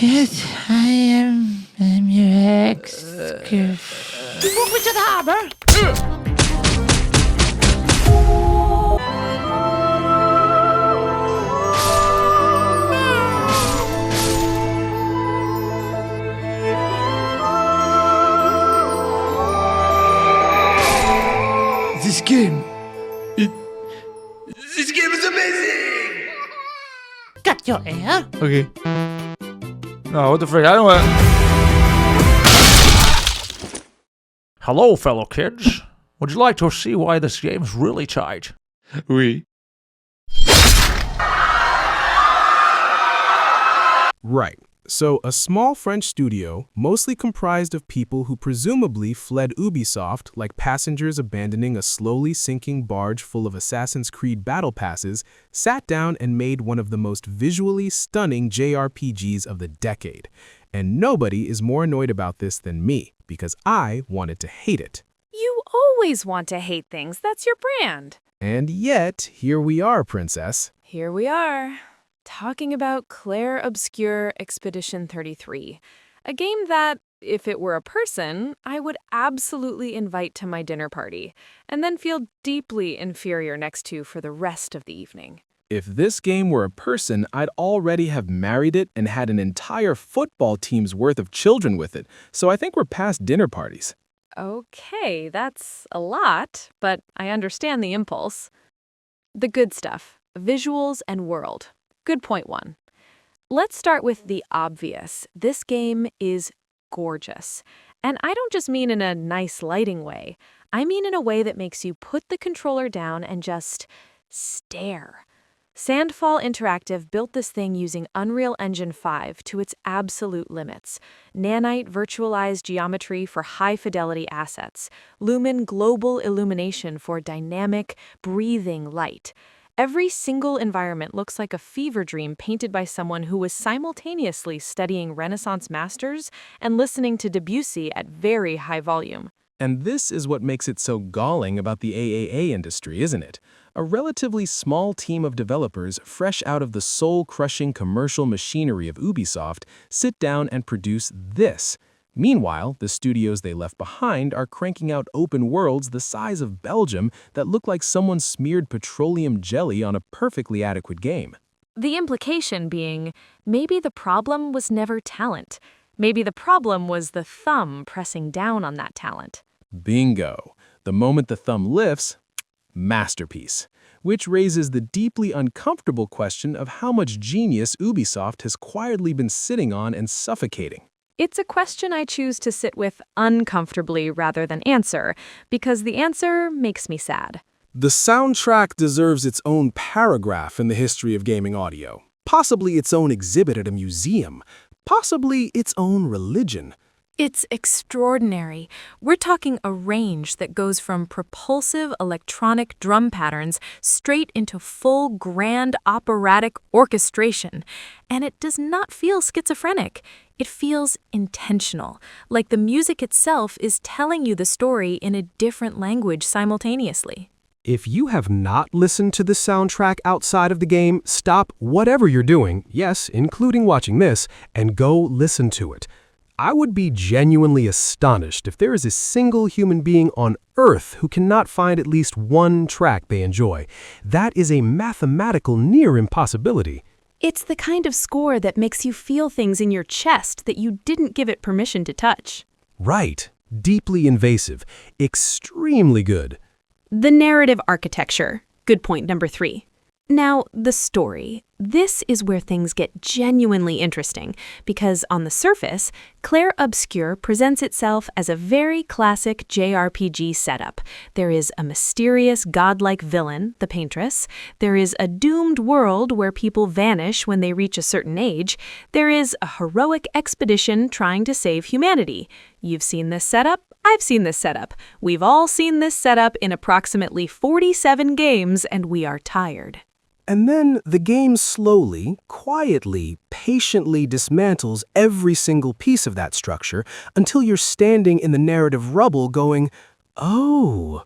Yes, I'm your ex-Ubisoft. Walk me to the harbor. This game. This game is amazing! Cut your ear. Okay. No, what the frick? I don't want. Hello, fellow kids. Would you like to see why this game's really tight? Oui. Right. So, a small French studio, mostly comprised of people who presumably fled Ubisoft like passengers abandoning a slowly sinking barge full of Assassin's Creed battle passes, sat down and made one of the most visually stunning JRPGs of the decade. And nobody is more annoyed about this than me, because I wanted to hate it. You always want to hate things. That's your brand. And yet, here we are, Princess. Here we are, talking about Clair Obscur Expedition 33, a game that, if it were a person, I would absolutely invite to my dinner party, and then feel deeply inferior next to for the rest of the evening. If this game were a person, I'd already have married it and had an entire football team's worth of children with it, so I think we're past dinner parties. Okay, that's a lot, but I understand the impulse. The good stuff, visuals and world. Good point one. Let's start with the obvious. This game is gorgeous. And I don't just mean in a nice lighting way. I mean in a way that makes you put the controller down and just stare. Sandfall Interactive built this thing using Unreal Engine 5 to its absolute limits. Nanite virtualized geometry for high-fidelity assets. Lumen global illumination for dynamic, breathing light. Every single environment looks like a fever dream painted by someone who was simultaneously studying Renaissance masters and listening to Debussy at very high volume. And this is what makes it so galling about the AAA industry, isn't it? A relatively small team of developers fresh out of the soul-crushing commercial machinery of Ubisoft sit down and produce this. Meanwhile, the studios they left behind are cranking out open worlds the size of Belgium that look like someone smeared petroleum jelly on a perfectly adequate game. The implication being, maybe the problem was never talent. Maybe the problem was the thumb pressing down on that talent. Bingo. The moment the thumb lifts, masterpiece. Which raises the deeply uncomfortable question of how much genius Ubisoft has quietly been sitting on and suffocating. It's a question I choose to sit with uncomfortably rather than answer, because the answer makes me sad. The soundtrack deserves its own paragraph in the history of gaming audio. Possibly its own exhibit at a museum. Possibly its own religion. It's extraordinary. We're talking a range that goes from propulsive electronic drum patterns straight into full grand operatic orchestration. And it does not feel schizophrenic. It feels intentional, like the music itself is telling you the story in a different language simultaneously. If you have not listened to the soundtrack outside of the game, stop whatever you're doing, yes, including watching this, and go listen to it. I would be genuinely astonished if there is a single human being on Earth who cannot find at least one track they enjoy. That is a mathematical near impossibility. It's the kind of score that makes you feel things in your chest that you didn't give it permission to touch. Right. Deeply invasive. Extremely good. The narrative architecture. Good point number 3. Now, the story. This is where things get genuinely interesting, because on the surface, Clair Obscur presents itself as a very classic JRPG setup. There is a mysterious, godlike villain, the Paintress. There is a doomed world where people vanish when they reach a certain age. There is a heroic expedition trying to save humanity. You've seen this setup? I've seen this setup. We've all seen this setup in approximately 47 games, and we are tired. And then the game slowly, quietly, patiently dismantles every single piece of that structure until you're standing in the narrative rubble going, oh,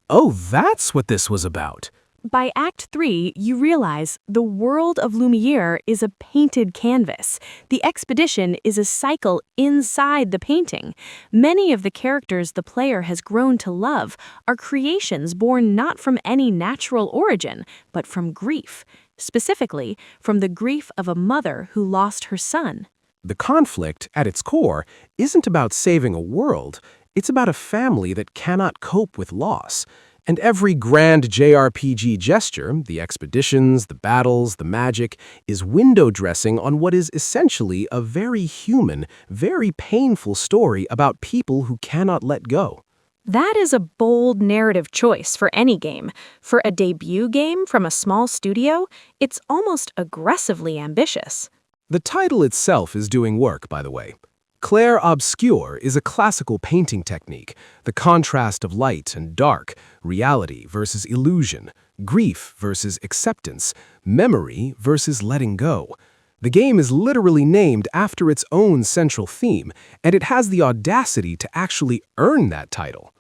that's what this was about. By Act 3, you realize the world of Lumiere is a painted canvas. The expedition is a cycle inside the painting. Many of the characters the player has grown to love are creations born not from any natural origin, but from grief. Specifically, from the grief of a mother who lost her son. The conflict, at its core, isn't about saving a world. It's about a family that cannot cope with loss. And every grand JRPG gesture, the expeditions, the battles, the magic, is window dressing on what is essentially a very human, very painful story about people who cannot let go. That is a bold narrative choice for any game. For a debut game from a small studio, it's almost aggressively ambitious. The title itself is doing work, by the way. Clair Obscur is a classical painting technique, the contrast of light and dark, reality versus illusion, grief versus acceptance, memory versus letting go. The game is literally named after its own central theme, and it has the audacity to actually earn that title.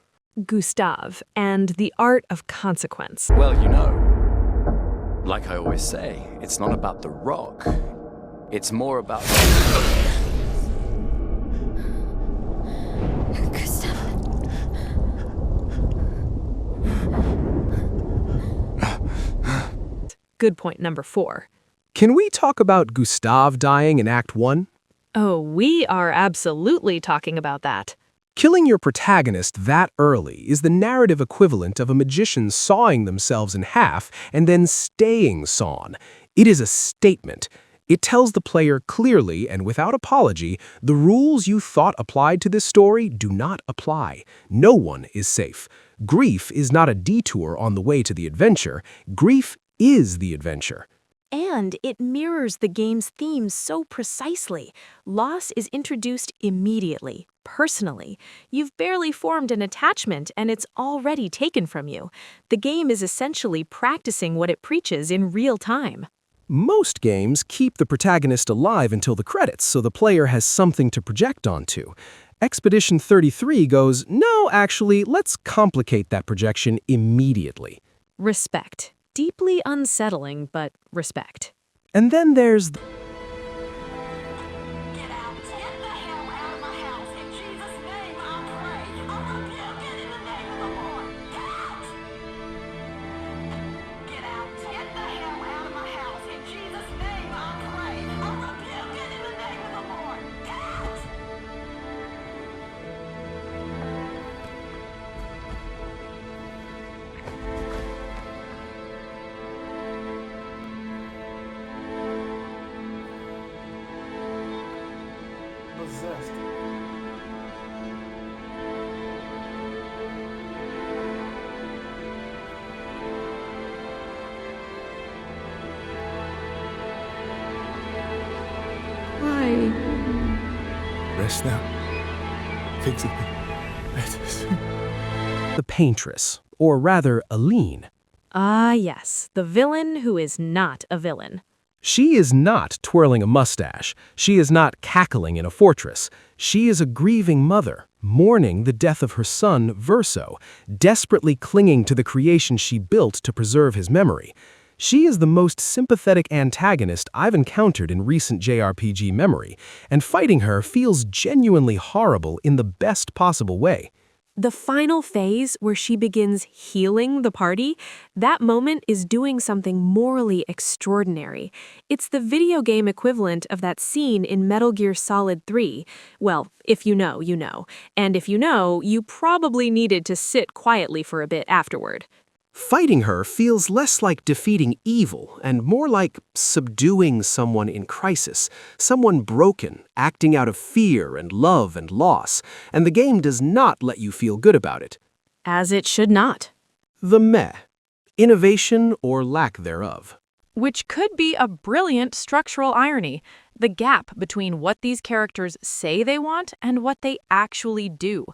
Gustav and the Art of Consequence. Well, like I always say, it's not about the rock. It's more about... Good point number 4. Can we talk about Gustav dying in Act 1? Oh, we are absolutely talking about that. Killing your protagonist that early is the narrative equivalent of a magician sawing themselves in half and then staying sawn. It is a statement. It tells the player clearly and without apology, the rules you thought applied to this story do not apply. No one is safe. Grief is not a detour on the way to the adventure. Grief is the adventure. And it mirrors the game's theme so precisely. Loss is introduced immediately, personally. You've barely formed an attachment and it's already taken from you. The game is essentially practicing what it preaches in real time. Most games keep the protagonist alive until the credits, so the player has something to project onto. Expedition 33 goes, no, actually, let's complicate that projection immediately. Respect. Deeply unsettling, but respect. And then there's... Get out. Get the hell out of my house. In Jesus' name, I pray. I rebuke it in the name of the Lord. Get out. Get out. Get the hell out of my house. In Jesus' name, I pray. I rebuke it in the name of the Lord. Get out. Possessed. Rest now. Fix it. the paintress, or rather, Aline. Ah, yes, the villain who is not a villain. She is not twirling a mustache. She is not cackling in a fortress. She is a grieving mother, mourning the death of her son, Verso, desperately clinging to the creation she built to preserve his memory. She is the most sympathetic antagonist I've encountered in recent JRPG memory, and fighting her feels genuinely horrible in the best possible way. The final phase where she begins healing the party, that moment is doing something morally extraordinary. It's the video game equivalent of that scene in Metal Gear Solid 3. Well, if you know, you know. And if you know, you probably needed to sit quietly for a bit afterward. Fighting her feels less like defeating evil and more like subduing someone in crisis, someone broken, acting out of fear and love and loss, and the game does not let you feel good about it. As it should not. The meh. Innovation or lack thereof. Which could be a brilliant structural irony, the gap between what these characters say they want and what they actually do.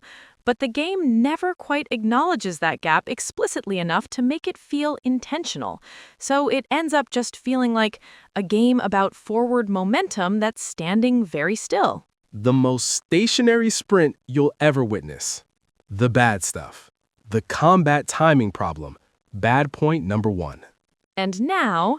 But the game never quite acknowledges that gap explicitly enough to make it feel intentional. So it ends up just feeling like a game about forward momentum that's standing very still. The most stationary sprint you'll ever witness. The bad stuff. The combat timing problem. Bad point number 1. And now,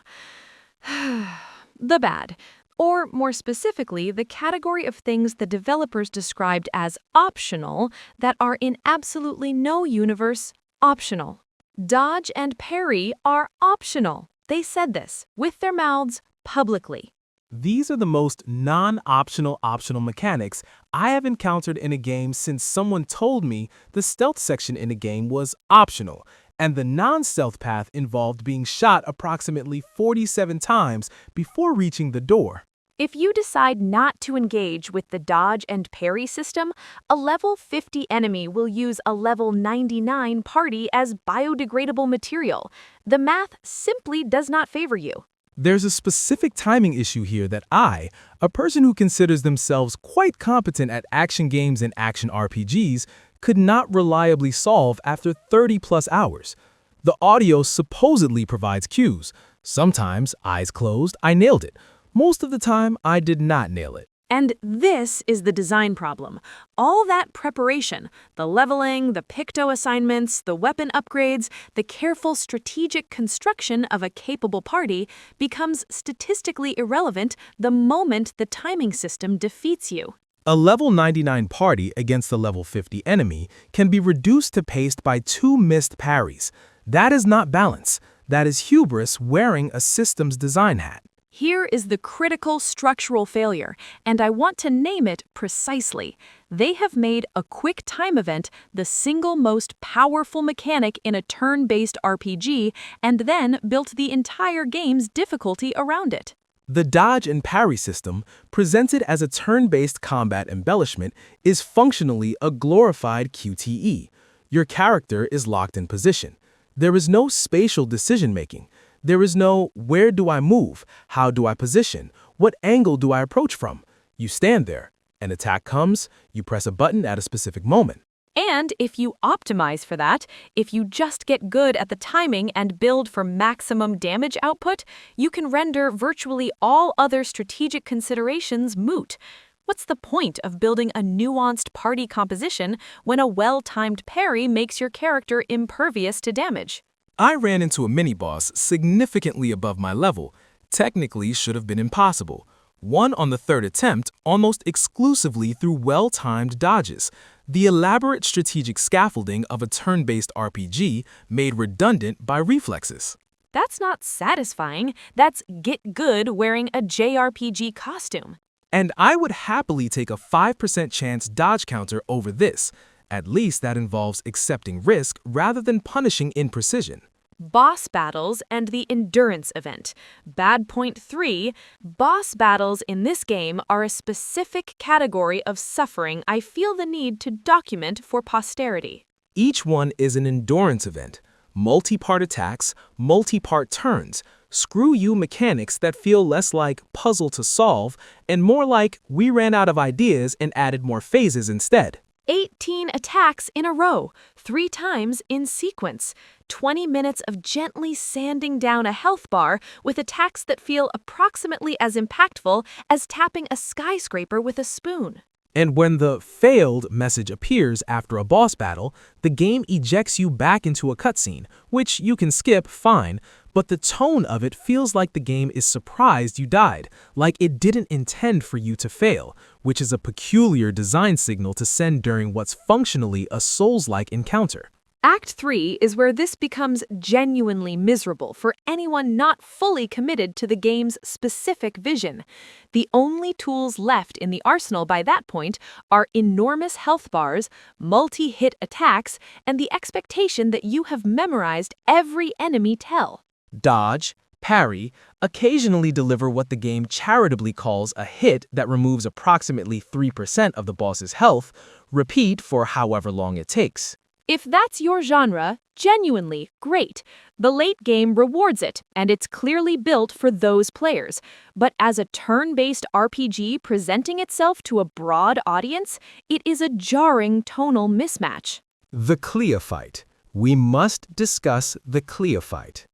the bad. Or more specifically, the category of things the developers described as optional that are in absolutely no universe optional. Dodge and parry are optional. They said this with their mouths publicly. These are the most non-optional optional mechanics I have encountered in a game since someone told me the stealth section in a game was optional, and the non-stealth path involved being shot approximately 47 times before reaching the door. If you decide not to engage with the dodge and parry system, a level 50 enemy will use a level 99 party as biodegradable material. The math simply does not favor you. There's a specific timing issue here that I, a person who considers themselves quite competent at action games and action RPGs, could not reliably solve after 30+ hours. The audio supposedly provides cues. Sometimes, eyes closed, I nailed it. Most of the time, I did not nail it. And this is the design problem. All that preparation, the leveling, the picto assignments, the weapon upgrades, the careful strategic construction of a capable party becomes statistically irrelevant the moment the timing system defeats you. A level 99 party against a level 50 enemy can be reduced to paste by 2 missed parries. That is not balance. That is hubris wearing a system's design hat. Here is the critical structural failure, and I want to name it precisely. They have made a quick time event the single most powerful mechanic in a turn-based RPG, and then built the entire game's difficulty around it. The dodge and parry system, presented as a turn-based combat embellishment, is functionally a glorified QTE. Your character is locked in position. There is no spatial decision-making. There is no, where do I move? How do I position? What angle do I approach from? You stand there. An attack comes, you press a button at a specific moment. And if you optimize for that, if you just get good at the timing and build for maximum damage output, you can render virtually all other strategic considerations moot. What's the point of building a nuanced party composition when a well-timed parry makes your character impervious to damage? I ran into a mini-boss significantly above my level. Technically should have been impossible. Won on the third attempt almost exclusively through well-timed dodges. The elaborate strategic scaffolding of a turn-based RPG made redundant by reflexes. That's not satisfying. That's get good wearing a JRPG costume. And I would happily take a 5% chance dodge counter over this. At least that involves accepting risk rather than punishing imprecision. Boss battles and the endurance event. Bad point 3, boss battles in this game are a specific category of suffering I feel the need to document for posterity. Each one is an endurance event. Multi-part attacks, multi-part turns, screw-you mechanics that feel less like puzzle to solve and more like we ran out of ideas and added more phases instead. 18 attacks in a row, 3 times in sequence. 20 minutes of gently sanding down a health bar with attacks that feel approximately as impactful as tapping a skyscraper with a spoon. And when the failed message appears after a boss battle, the game ejects you back into a cutscene, which you can skip, fine, but the tone of it feels like the game is surprised you died, like it didn't intend for you to fail, which is a peculiar design signal to send during what's functionally a Souls-like encounter. Act 3 is where this becomes genuinely miserable for anyone not fully committed to the game's specific vision. The only tools left in the arsenal by that point are enormous health bars, multi-hit attacks, and the expectation that you have memorized every enemy tell. Dodge, parry, occasionally deliver what the game charitably calls a hit that removes approximately 3% of the boss's health, repeat for however long it takes. If that's your genre, genuinely great. The late game rewards it, and it's clearly built for those players. But as a turn-based RPG presenting itself to a broad audience, it is a jarring tonal mismatch. The Clair fight. We must discuss the Clair fight.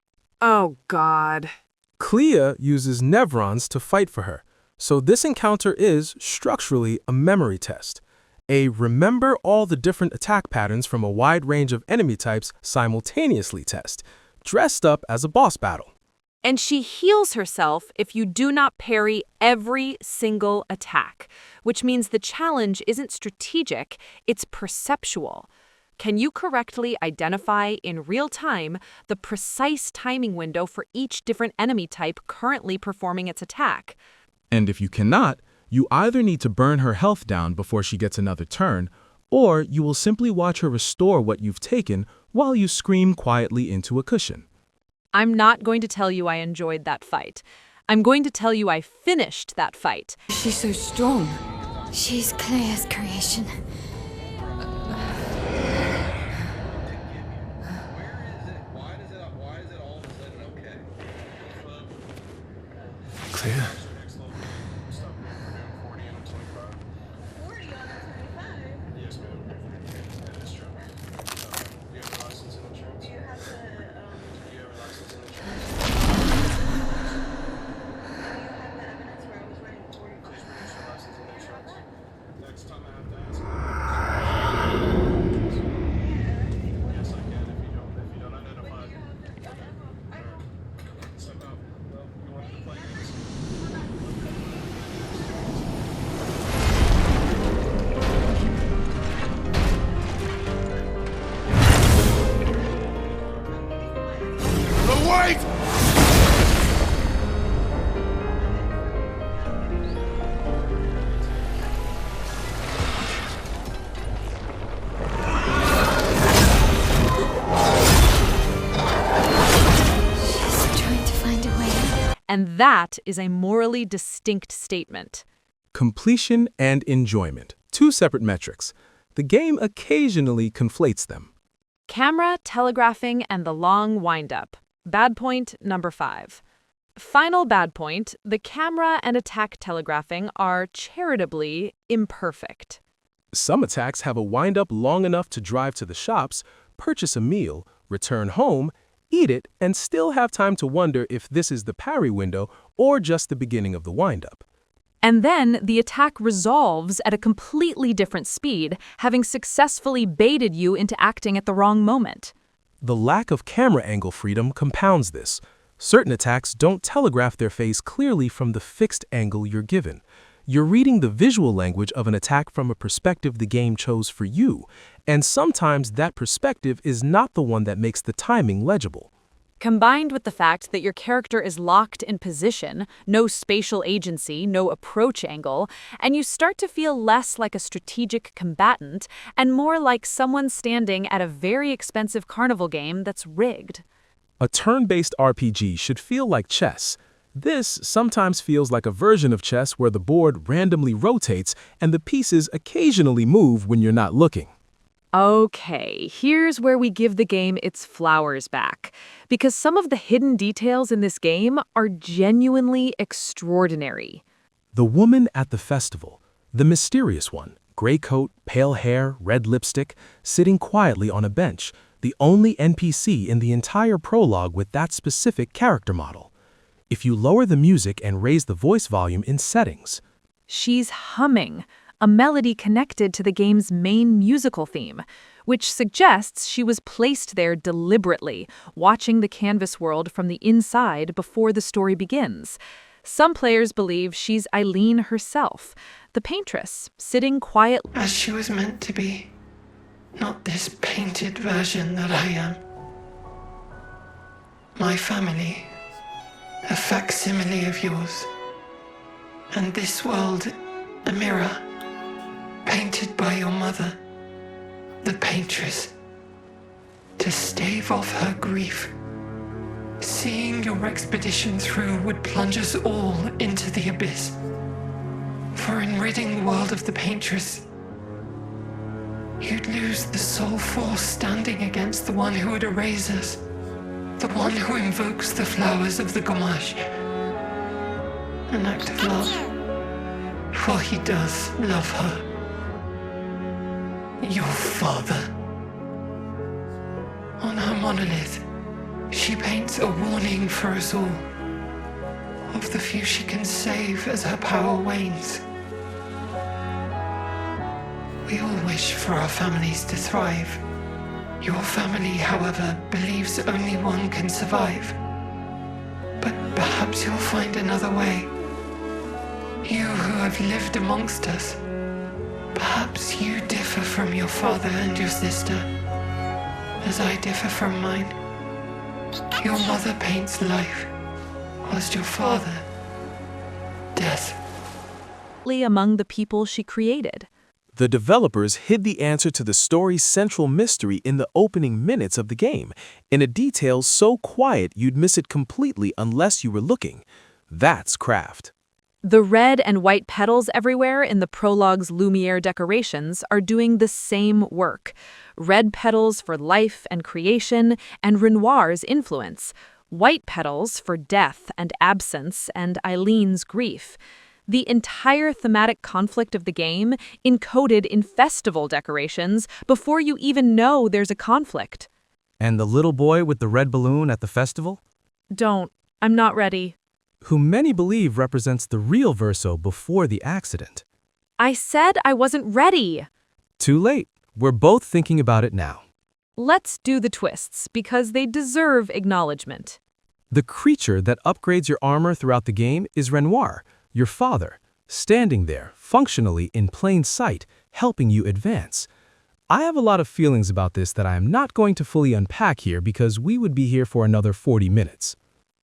Oh, God. Clair uses Nevrons to fight for her, so this encounter is, structurally, a memory test. A remember all the different attack patterns from a wide range of enemy types simultaneously test, dressed up as a boss battle. And she heals herself if you do not parry every single attack, which means the challenge isn't strategic, it's perceptual. Can you correctly identify in real time the precise timing window for each different enemy type currently performing its attack? And if you cannot, you either need to burn her health down before she gets another turn, or you will simply watch her restore what you've taken while you scream quietly into a cushion. I'm not going to tell you I enjoyed that fight. I'm going to tell you I finished that fight. She's so strong. She's Claire's creation. Claire. And that is a morally distinct statement. Completion and enjoyment, two separate metrics. The game occasionally conflates them. Camera, telegraphing, and the long wind-up. Bad point number 5. Final bad point, the camera and attack telegraphing are charitably imperfect. Some attacks have a wind-up long enough to drive to the shops, purchase a meal, return home, eat it, and still have time to wonder if this is the parry window or just the beginning of the wind-up. And then the attack resolves at a completely different speed, having successfully baited you into acting at the wrong moment. The lack of camera angle freedom compounds this. Certain attacks don't telegraph their phase clearly from the fixed angle you're given. You're reading the visual language of an attack from a perspective the game chose for you, and sometimes that perspective is not the one that makes the timing legible. Combined with the fact that your character is locked in position, no spatial agency, no approach angle, and you start to feel less like a strategic combatant and more like someone standing at a very expensive carnival game that's rigged. A turn-based RPG should feel like chess. This sometimes feels like a version of chess where the board randomly rotates and the pieces occasionally move when you're not looking. Okay, here's where we give the game its flowers back, because some of the hidden details in this game are genuinely extraordinary. The woman at the festival, the mysterious one, gray coat, pale hair, red lipstick, sitting quietly on a bench, the only NPC in the entire prologue with that specific character model. If you lower the music and raise the voice volume in settings, she's humming, a melody connected to the game's main musical theme, which suggests she was placed there deliberately, watching the canvas world from the inside before the story begins. Some players believe she's Eileen herself, the paintress, sitting quietly as she was meant to be, not this painted version that I am. My family, a facsimile of yours, and this world, a mirror, painted by your mother, the paintress, to stave off her grief. Seeing your expedition through would plunge us all into the abyss. For in ridding the world of the paintress, you'd lose the sole force standing against the one who would erase us, the one who invokes the flowers of the gommage. An act of love, for he does love her. Your father. On her monolith, she paints a warning for us all, of the few she can save as her power wanes. We all wish for our families to thrive. Your family, however, believes only one can survive. But perhaps you'll find another way. You who have lived amongst us, perhaps you differ from your father and your sister, as I differ from mine. Your mother paints life, whilst your father, death. Among the people she created. The developers hid the answer to the story's central mystery in the opening minutes of the game, in a detail so quiet you'd miss it completely unless you were looking. That's craft. The red and white petals everywhere in the prologue's Lumiere decorations are doing the same work. Red petals for life and creation and Renoir's influence. White petals for death and absence and Eileen's grief. The entire thematic conflict of the game encoded in festival decorations before you even know there's a conflict. And the little boy with the red balloon at the festival? Don't. I'm not ready. Who many believe represents the real Verso before the accident. I said I wasn't ready. Too late. We're both thinking about it now. Let's do the twists, because they deserve acknowledgement. The creature that upgrades your armor throughout the game is Renoir, your father, standing there, functionally in plain sight, helping you advance. I have a lot of feelings about this that I am not going to fully unpack here because we would be here for another 40 minutes.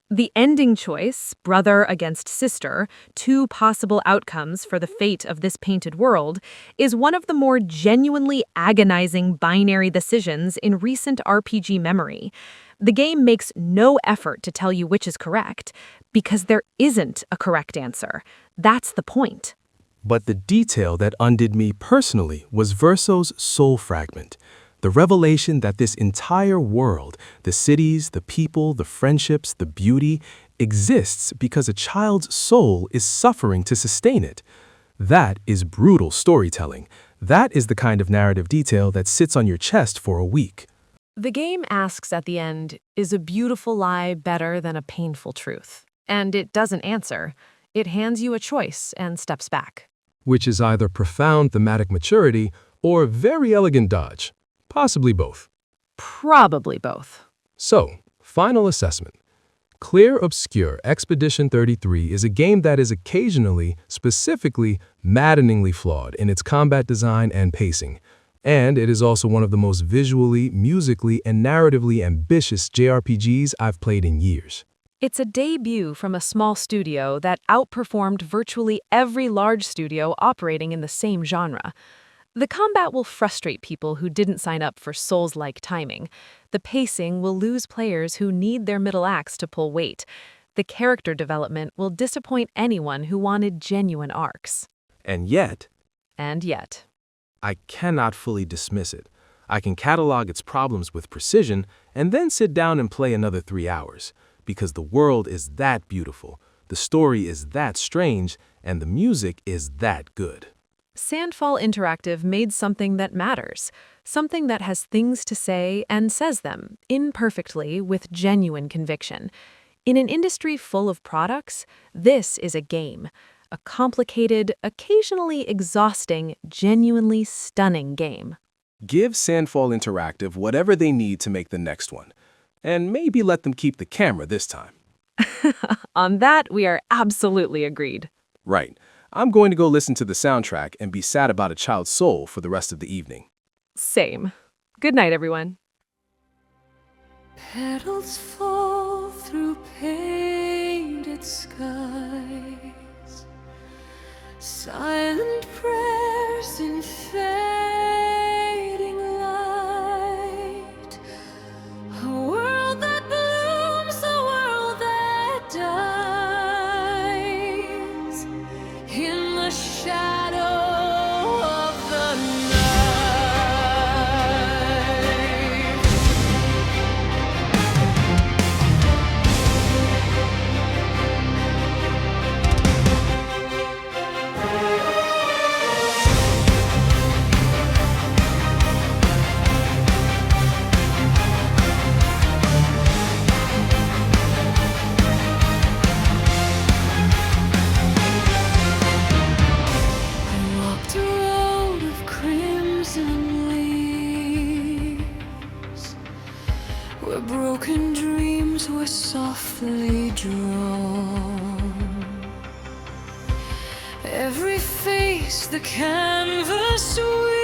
The ending choice, brother against sister, two possible outcomes for the fate of this painted world, is one of the more genuinely agonizing binary decisions in recent RPG memory. The game makes no effort to tell you which is correct, because there isn't a correct answer. That's the point. But the detail that undid me personally was Verso's soul fragment. The revelation that this entire world, the cities, the people, the friendships, the beauty, exists because a child's soul is suffering to sustain it. That is brutal storytelling. That is the kind of narrative detail that sits on your chest for a week. The game asks at the end, is a beautiful lie better than a painful truth? And it doesn't answer. It hands you a choice and steps back. Which is either profound thematic maturity or very elegant dodge. Possibly both. Probably both. So, final assessment. Clair Obscur Expedition 33 is a game that is occasionally, specifically, maddeningly flawed in its combat design and pacing. And it is also one of the most visually, musically, and narratively ambitious JRPGs I've played in years. It's a debut from a small studio that outperformed virtually every large studio operating in the same genre. The combat will frustrate people who didn't sign up for Souls-like timing. The pacing will lose players who need their middle acts to pull weight. The character development will disappoint anyone who wanted genuine arcs. And yet, I cannot fully dismiss it. I can catalog its problems with precision and then sit down and play another 3 hours, because the world is that beautiful, the story is that strange, and the music is that good. Sandfall Interactive made something that matters, something that has things to say and says them, imperfectly, with genuine conviction. In an industry full of products, this is a game. A complicated, occasionally exhausting, genuinely stunning game. give Sandfall Interactive whatever they need to make the next one. And maybe let them keep the camera this time. On that, we are absolutely agreed. Right. I'm going to go listen to the soundtrack and be sad about a child's soul for the rest of the evening. Same. Good night, everyone. Petals fall through painted skies, silent prayers in fading light, a world that blooms, a world that dies, in the shadow of the night. the canvas we